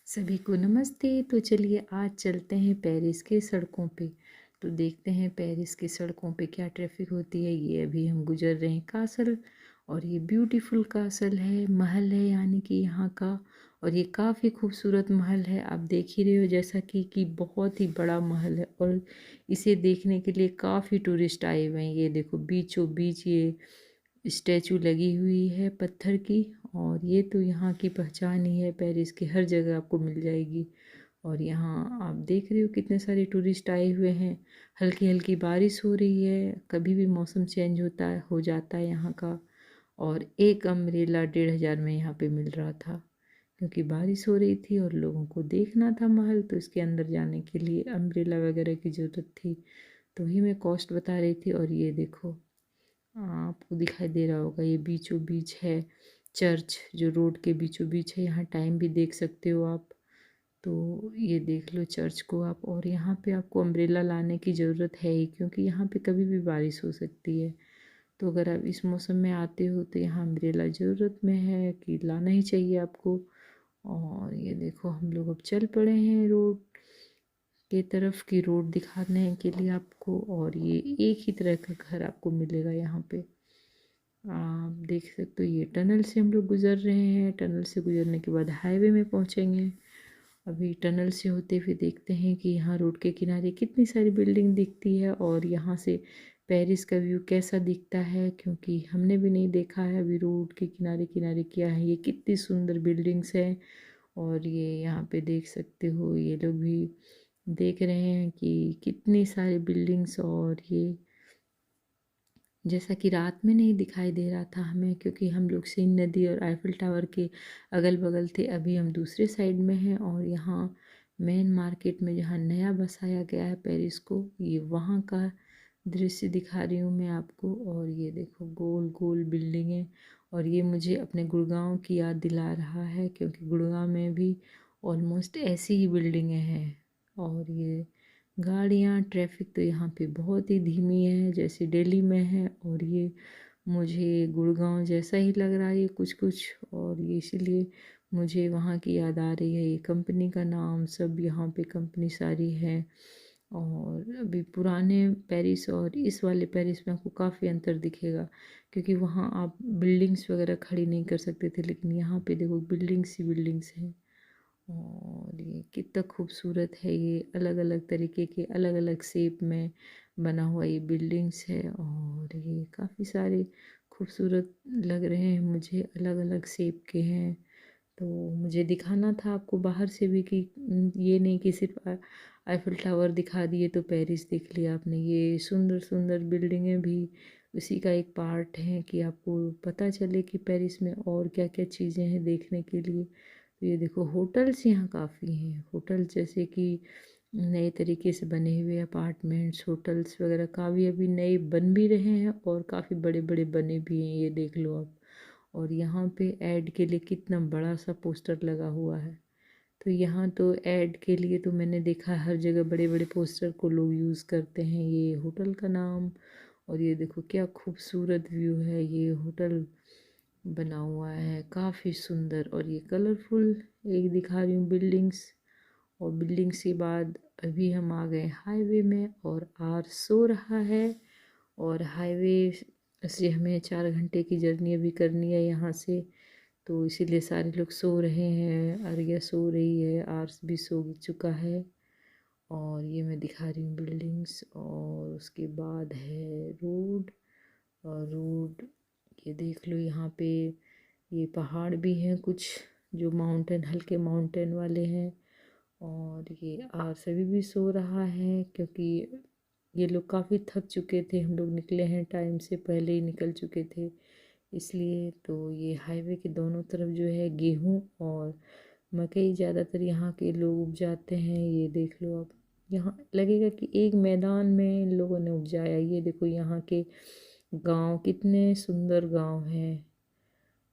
सभी को नमस्ते। तो चलिए आज चलते हैं पेरिस के सड़कों पे। तो देखते हैं पेरिस की सड़कों पे क्या ट्रैफिक होती है। ये अभी हम गुजर रहे हैं कासल, और ये ब्यूटीफुल कासल है, महल है यानी कि यहाँ का। और ये काफ़ी खूबसूरत महल है, आप देख ही रहे हो जैसा कि बहुत ही बड़ा महल है। और इसे देखने के लिए काफ़ी टूरिस्ट आए हुए हैं। ये देखो बीचों बीच ये स्टैचू लगी हुई है पत्थर की। और ये तो यहाँ की पहचान ही है, पेरिस की हर जगह आपको मिल जाएगी। और यहाँ आप देख रहे हो कितने सारे टूरिस्ट आए हुए हैं। हल्की हल्की बारिश हो रही है, कभी भी मौसम चेंज होता है हो जाता है यहाँ का। और एक अम्ब्रेला 1,500 में यहाँ पे मिल रहा था, क्योंकि बारिश हो रही थी और लोगों को देखना था महल, तो इसके अंदर जाने के लिए अम्ब्रेला वगैरह की ज़रूरत थी। तो ही मैं कॉस्ट बता रही थी। और ये देखो आपको दिखाई दे रहा होगा, ये बीचों बीच है चर्च, जो रोड के बीचों बीच है। यहाँ टाइम भी देख सकते हो आप। तो ये देख लो चर्च को आप। और यहाँ पे आपको अम्ब्रेला लाने की ज़रूरत है ही, क्योंकि यहाँ पे कभी भी बारिश हो सकती है। तो अगर आप इस मौसम में आते हो तो यहाँ अम्ब्रेला ज़रूरत में है कि लाना ही चाहिए आपको। और ये देखो हम लोग अब चल पड़े हैं रोड के तरफ, की रोड दिखाने के लिए आपको। और ये एक ही तरह का घर आपको मिलेगा यहाँ पे। आप देख सकते हो ये टनल से हम लोग गुजर रहे हैं। टनल से गुजरने के बाद हाईवे में पहुँचेंगे। अभी टनल से होते हुए देखते हैं कि यहाँ रोड के किनारे कितनी सारी बिल्डिंग दिखती है, और यहाँ से पेरिस का व्यू कैसा दिखता है, क्योंकि हमने भी नहीं देखा है अभी रोड के किनारे किनारे क्या है। ये कितनी सुंदर बिल्डिंग्स हैं। और ये यहाँ पे देख सकते हो ये लोग भी देख रहे हैं कि कितनी सारी बिल्डिंग्स। और ये जैसा कि रात में नहीं दिखाई दे रहा था हमें, क्योंकि हम लोग सीन नदी और आईफिल टावर के अगल बगल थे। अभी हम दूसरे साइड में हैं, और यहाँ मेन मार्केट में जहाँ नया बसाया गया है पेरिस को, ये वहाँ का दृश्य दिखा रही हूँ मैं आपको। और ये देखो गोल गोल बिल्डिंगें। और ये मुझे अपने गुड़गांव की याद दिला रहा है, क्योंकि गुड़गांव में भी ऑलमोस्ट ऐसी ही बिल्डिंगें हैं। और ये गाड़ियाँ ट्रैफिक तो यहाँ पे बहुत ही धीमी है, जैसे दिल्ली में है। और ये मुझे गुड़गांव जैसा ही लग रहा है ये कुछ कुछ। और ये इसीलिए मुझे वहाँ की याद आ रही है। ये कंपनी का नाम सब, यहाँ पे कंपनी सारी है। और अभी पुराने पेरिस और इस वाले पेरिस में आपको काफ़ी अंतर दिखेगा, क्योंकि वहाँ आप बिल्डिंग्स वगैरह खड़ी नहीं कर सकते थे, लेकिन यहाँ पे देखो बिल्डिंग्स ही बिल्डिंग्स हैं। और ये कितना खूबसूरत है, ये अलग अलग तरीके के अलग अलग शेप में बना हुआ ये बिल्डिंग्स है। और ये काफ़ी सारे खूबसूरत लग रहे हैं मुझे, अलग अलग शेप के हैं। तो मुझे दिखाना था आपको बाहर से भी कि ये नहीं कि सिर्फ आईफिल टावर दिखा दिए तो पेरिस देख लिया आपने। ये सुंदर सुंदर बिल्डिंगें भी उसी का एक पार्ट हैं, कि आपको पता चले कि पेरिस में और क्या क्या चीज़ें हैं देखने के लिए। तो ये देखो होटल्स यहाँ काफ़ी हैं। होटल जैसे कि नए तरीके से बने हुए अपार्टमेंट्स, होटल्स वगैरह काफ़ी अभी नए बन भी रहे हैं, और काफ़ी बड़े बड़े बने भी हैं, ये देख लो आप। और यहाँ पे ऐड के लिए कितना बड़ा सा पोस्टर लगा हुआ है। तो यहाँ तो ऐड के लिए तो मैंने देखा हर जगह बड़े बड़े पोस्टर को लोग यूज़ करते हैं, ये होटल का नाम। और ये देखो क्या खूबसूरत व्यू है, ये होटल बना हुआ है काफ़ी सुंदर। और ये कलरफुल एक दिखा रही हूँ बिल्डिंग्स। और बिल्डिंग्स के बाद अभी हम आ गए हाईवे में, और आर सो रहा है। और हाईवे से हमें 4 घंटे की जर्नी अभी करनी है यहाँ से, तो इसीलिए सारे लोग सो रहे हैं। आर्या सो रही है, आर्स भी सो चुका है। और ये मैं दिखा रही हूँ बिल्डिंग्स। और उसके बाद है रोड। और रोड ये देख लो, यहाँ पे ये पहाड़ भी हैं कुछ, जो माउंटेन हल्के माउंटेन वाले हैं। और ये आर्स अभी भी सो रहा है, क्योंकि ये लोग काफ़ी थक चुके थे। हम लोग निकले हैं टाइम से पहले ही निकल चुके थे इसलिए। तो ये हाईवे के दोनों तरफ जो है गेहूं और मकई ज़्यादातर यहाँ के लोग उपजाते हैं। ये देख लो आप, यहाँ लगेगा कि एक मैदान में इन लोगों ने उपजाया। ये देखो यहाँ के गांव कितने सुंदर गांव हैं।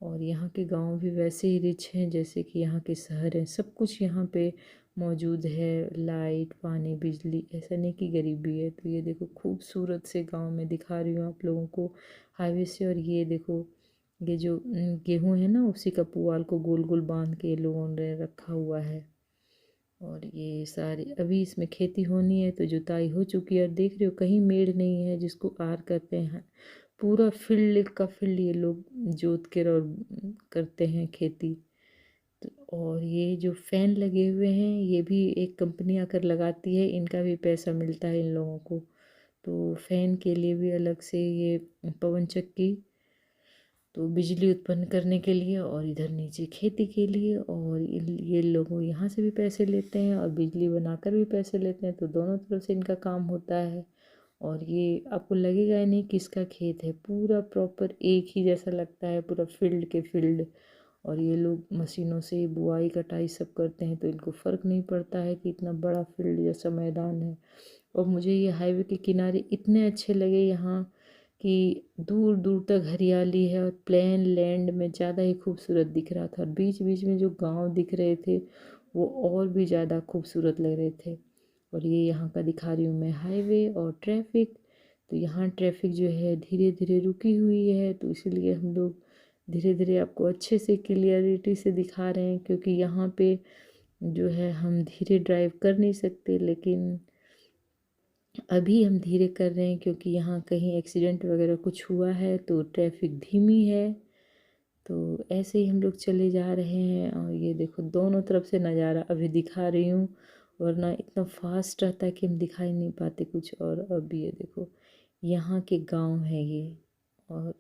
और यहाँ के गांव भी वैसे ही रिच हैं जैसे कि यहाँ के शहर हैं। सब कुछ यहाँ पे मौजूद है, लाइट पानी बिजली, ऐसा नहीं कि गरीबी है। तो ये देखो खूबसूरत से गांव में दिखा रही हूँ आप लोगों को हाईवे से। और ये देखो ये जो गेहूं है ना, उसी का पुआल को गोल गोल बांध के लोगों ने रखा हुआ है। और ये सारी अभी इसमें खेती होनी है, तो जुताई हो चुकी है और देख रहे हो कहीं मेड़ नहीं है जिसको आर कहते हैं। पूरा फील्ड का फील्ड ये लोग जोत के और करते हैं खेती। तो और ये जो फैन लगे हुए हैं ये भी एक कंपनी आकर लगाती है, इनका भी पैसा मिलता है इन लोगों को। तो फैन के लिए भी अलग से ये पवन चक्की, तो बिजली उत्पन्न करने के लिए, और इधर नीचे खेती के लिए, और ये लोग यहाँ से भी पैसे लेते हैं और बिजली बनाकर भी पैसे लेते हैं, तो दोनों तरफ से इनका काम होता है। और ये आपको लगेगा ही नहीं किसका खेत है, पूरा प्रॉपर एक ही जैसा लगता है, पूरा फील्ड के फील्ड। और ये लोग मशीनों से बुआई कटाई सब करते हैं, तो इनको फ़र्क नहीं पड़ता है कि इतना बड़ा फील्ड जैसा मैदान है। और मुझे ये हाईवे के किनारे इतने अच्छे लगे यहाँ कि दूर दूर तक हरियाली है और प्लेन लैंड में ज़्यादा ही खूबसूरत दिख रहा था। और बीच बीच में जो गांव दिख रहे थे वो और भी ज़्यादा खूबसूरत लग रहे थे। और ये यहाँ का दिखा रही हूँ मैं हाईवे और ट्रैफिक। तो यहाँ ट्रैफिक जो है धीरे धीरे रुकी हुई है, तो इसीलिए हम लोग धीरे धीरे आपको अच्छे से क्लियरिटी से दिखा रहे हैं, क्योंकि यहाँ पे जो है हम धीरे ड्राइव कर नहीं सकते, लेकिन अभी हम धीरे कर रहे हैं क्योंकि यहाँ कहीं एक्सीडेंट वगैरह कुछ हुआ है, तो ट्रैफिक धीमी है। तो ऐसे ही हम लोग चले जा रहे हैं। और ये देखो दोनों तरफ से नज़ारा अभी दिखा रही हूँ, वरना इतना फास्ट रहता है कि हम दिखाई नहीं पाते कुछ। और अभी ये देखो यहाँ के गांव है ये, और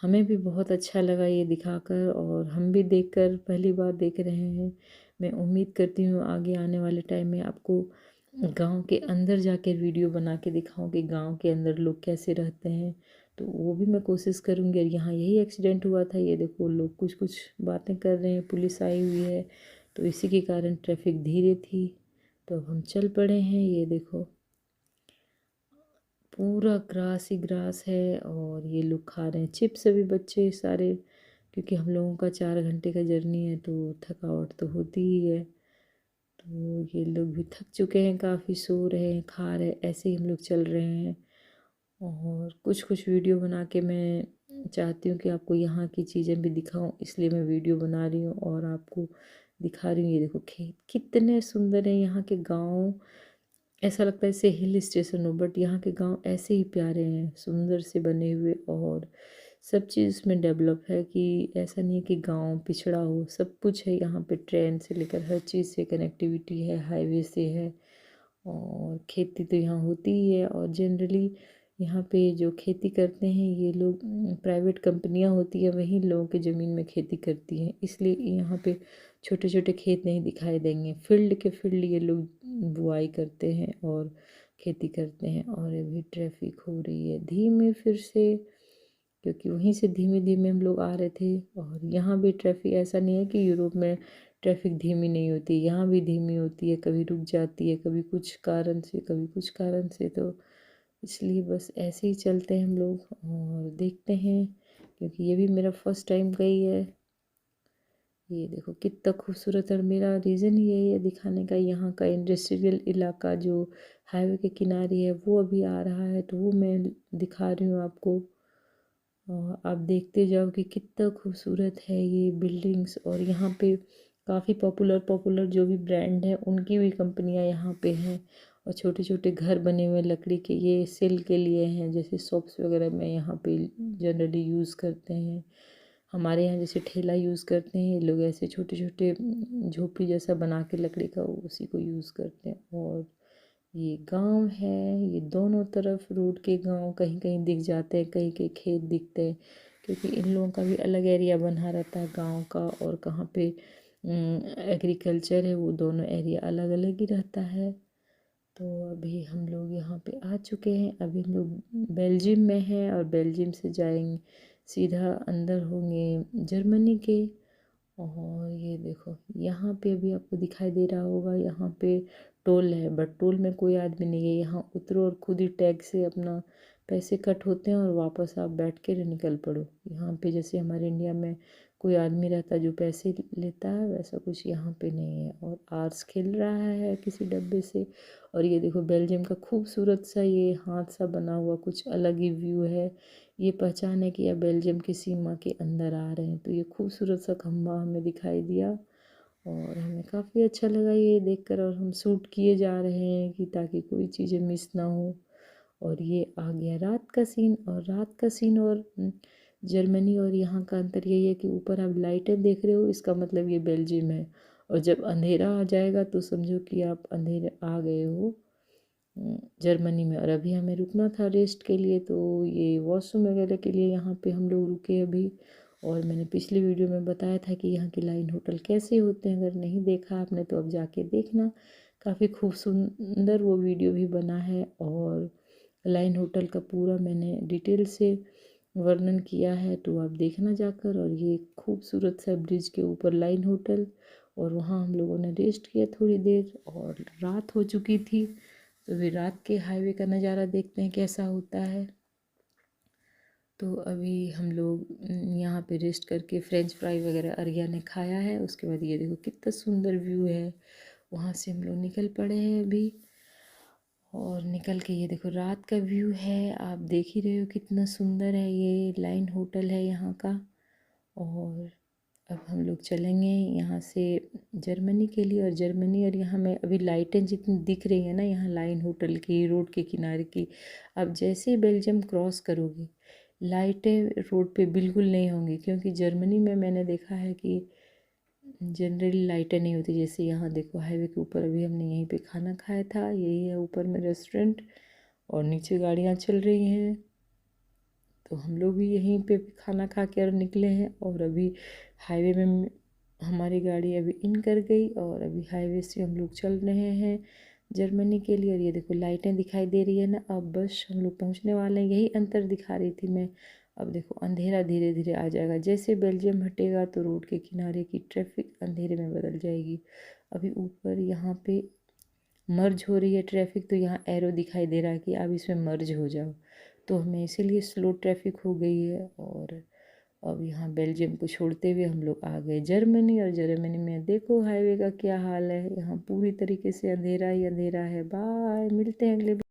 हमें भी बहुत अच्छा लगा ये दिखाकर, और हम भी देखकर पहली बार देख रहे हैं। मैं उम्मीद करती हूँ आगे आने वाले टाइम में आपको गांव के अंदर जाकर वीडियो बना के दिखाऊं कि गांव के अंदर लोग कैसे रहते हैं, तो वो भी मैं कोशिश करूँगी। और यहाँ यही एक्सीडेंट हुआ था, ये देखो लोग कुछ कुछ बातें कर रहे हैं, पुलिस आई हुई है, तो इसी के कारण ट्रैफिक धीरे थी। तो अब हम चल पड़े हैं। ये देखो पूरा ग्रास ही ग्रास है, और ये लोग खा रहे हैं चिप्स अभी बच्चे सारे, क्योंकि हम लोगों का 4 घंटे का जर्नी है, तो थकावट तो होती ही है। तो ये लोग भी थक चुके हैं, काफ़ी सो रहे हैं, खा रहे हैं, ऐसे ही हम लोग चल रहे हैं। और कुछ कुछ वीडियो बना के मैं चाहती हूँ कि आपको यहाँ की चीज़ें भी दिखाऊं, इसलिए मैं वीडियो बना रही हूँ और आपको दिखा रही हूँ। ये देखो खेत कितने सुंदर हैं, यहाँ के गांव ऐसा लगता है जैसे हिल स्टेशन हो, बट यहाँ के गांव ऐसे ही प्यारे हैं, सुंदर से बने हुए। और सब चीज़ में डेवलप है, कि ऐसा नहीं है कि गांव पिछड़ा हो, सब कुछ है यहाँ पे, ट्रेन से लेकर हर चीज़ से कनेक्टिविटी है, हाईवे से है। और खेती तो यहाँ होती ही है। और जनरली यहाँ पे जो खेती करते हैं ये लोग, प्राइवेट कंपनियाँ होती है वही लोगों की ज़मीन में खेती करती हैं, इसलिए यहाँ पे छोटे छोटे खेत नहीं दिखाई देंगे, फील्ड के फील्ड ये लोग बुआई करते हैं और खेती करते हैं। और अभी ट्रैफिक हो रही है धीमे फिर से, क्योंकि वहीं से धीमे धीमे हम लोग आ रहे थे। और यहाँ भी ट्रैफिक ऐसा नहीं है कि यूरोप में ट्रैफिक धीमी नहीं होती, यहाँ भी धीमी होती है, कभी रुक जाती है, कभी कुछ कारण से कभी कुछ कारण से। तो इसलिए बस ऐसे ही चलते हैं हम लोग और देखते हैं, क्योंकि ये भी मेरा फर्स्ट टाइम गई है। ये देखो कितना खूबसूरत है, और मेरा रीज़न ही यही है दिखाने का, यहाँ का इंडस्ट्रियल इलाका जो हाईवे के किनारे है वो अभी आ रहा है, तो वो मैं दिखा रही हूँ आपको। और आप देखते जाओ कि कितना खूबसूरत है ये बिल्डिंग्स। और यहाँ पे काफ़ी पॉपुलर पॉपुलर जो भी ब्रांड है उनकी भी कंपनियाँ यहाँ पे हैं। और छोटे छोटे घर बने हुए लकड़ी के, ये सेल के लिए हैं, जैसे शॉप्स वगैरह में यहाँ पे जनरली यूज़ करते हैं। हमारे यहाँ जैसे ठेला यूज़ करते हैं, ये लोग ऐसे छोटे छोटे झोपड़ी जैसा बना के लकड़ी का उसी को यूज़ करते हैं। और ये गांव है, ये दोनों तरफ रोड के गांव कहीं कहीं दिख जाते हैं, कहीं कहीं खेत दिखते हैं, क्योंकि इन लोगों का भी अलग एरिया बना रहता है गांव का, और कहाँ पे एग्रीकल्चर है वो दोनों एरिया अलग अलग ही रहता है। तो अभी हम लोग यहाँ पे आ चुके हैं, अभी हम लोग बेल्जियम में हैं, और बेल्जियम से जाएंगे सीधा अंदर होंगे जर्मनी के। और ये देखो यहाँ पे अभी आपको दिखाई दे रहा होगा, यहाँ पे टोल है, बट टोल में कोई आदमी नहीं है, यहाँ उतरो और खुद ही टैग से अपना पैसे कट होते हैं और वापस आप बैठ के निकल पड़ो। यहाँ पे जैसे हमारे इंडिया में कोई आदमी रहता है जो पैसे लेता है, वैसा कुछ यहाँ पे नहीं है। और आर्स खेल रहा है किसी डब्बे से। और ये देखो बेल्जियम का खूबसूरत सा ये हाथ सा बना हुआ कुछ अलग ही व्यू है, ये पहचान है कि यह बेल्जियम की सीमा के अंदर आ रहे हैं। तो ये खूबसूरत सा खंभा हमें दिखाई दिया, और हमें काफ़ी अच्छा लगा ये देखकर, और हम शूट किए जा रहे हैं कि ताकि कोई चीज़ें मिस ना हो। और ये आ गया रात का सीन, और रात का सीन और जर्मनी और यहाँ का अंतर यही है कि ऊपर आप लाइटें देख रहे हो, इसका मतलब ये बेल्जियम है। और जब अंधेरा आ जाएगा तो समझो कि आप अंधेरे आ गए हो जर्मनी में। और अभी हमें रुकना था रेस्ट के लिए, तो ये वॉशरूम वगैरह के लिए यहाँ पे हम लोग रुके अभी। और मैंने पिछली वीडियो में बताया था कि यहाँ के लाइन होटल कैसे होते हैं, अगर नहीं देखा आपने तो अब जाके देखना। काफ़ी खूब सुंदर वो वीडियो भी बना है, और लाइन होटल का पूरा मैंने डिटेल से वर्णन किया है, तो आप देखना जाकर। और ये खूबसूरत सा ब्रिज के ऊपर लाइन होटल, और वहाँ हम लोगों ने रेस्ट किया थोड़ी देर, और रात हो चुकी थी। तो फिर रात के हाईवे का नज़ारा देखते हैं कैसा होता है। तो अभी हम लोग यहाँ पे रेस्ट करके फ्रेंच फ्राई वगैरह अरिया ने खाया है। उसके बाद ये देखो कितना सुंदर व्यू है, वहाँ से हम लोग निकल पड़े हैं अभी। और निकल के ये देखो रात का व्यू है, आप देख ही रहे हो कितना सुंदर है। ये लाइन होटल है यहाँ का। और अब हम लोग चलेंगे यहाँ से जर्मनी के लिए। और जर्मनी और यहाँ में अभी लाइटें जितनी दिख रही हैं ना यहाँ लाइन होटल की रोड के किनारे की, अब जैसे ही बेल्जियम क्रॉस करोगे लाइटें रोड पे बिल्कुल नहीं होंगी, क्योंकि जर्मनी में मैंने देखा है कि जनरली लाइटें नहीं होती। जैसे यहाँ देखो हाईवे के ऊपर अभी हमने यहीं पे खाना खाया था, यही है ऊपर में रेस्टोरेंट, और नीचे गाड़ियाँ चल रही हैं। तो हम लोग भी यहीं पे खाना खा के और निकले हैं। और अभी हाईवे में हमारी गाड़ी अभी इन कर गई, और अभी हाईवे से हम लोग चल रहे हैं जर्मनी के लिए। और ये देखो लाइटें दिखाई दे रही है ना, अब बस हम लोग पहुंचने वाले हैं। यही अंतर दिखा रही थी मैं। अब देखो अंधेरा धीरे धीरे आ जाएगा, जैसे बेल्जियम हटेगा तो रोड के किनारे की ट्रैफिक अंधेरे में बदल जाएगी। अभी ऊपर यहाँ पे मर्ज हो रही है ट्रैफिक, तो यहाँ एरो दिखाई दे रहा है कि अब इसमें मर्ज हो जाओ, तो हमें इसीलिए स्लो ट्रैफिक हो गई है। और अब यहाँ बेल्जियम को छोड़ते हुए हम लोग आ गए जर्मनी। और जर्मनी में देखो हाईवे का क्या हाल है, यहाँ पूरी तरीके से अंधेरा ही अंधेरा है। बाय, मिलते हैं अगले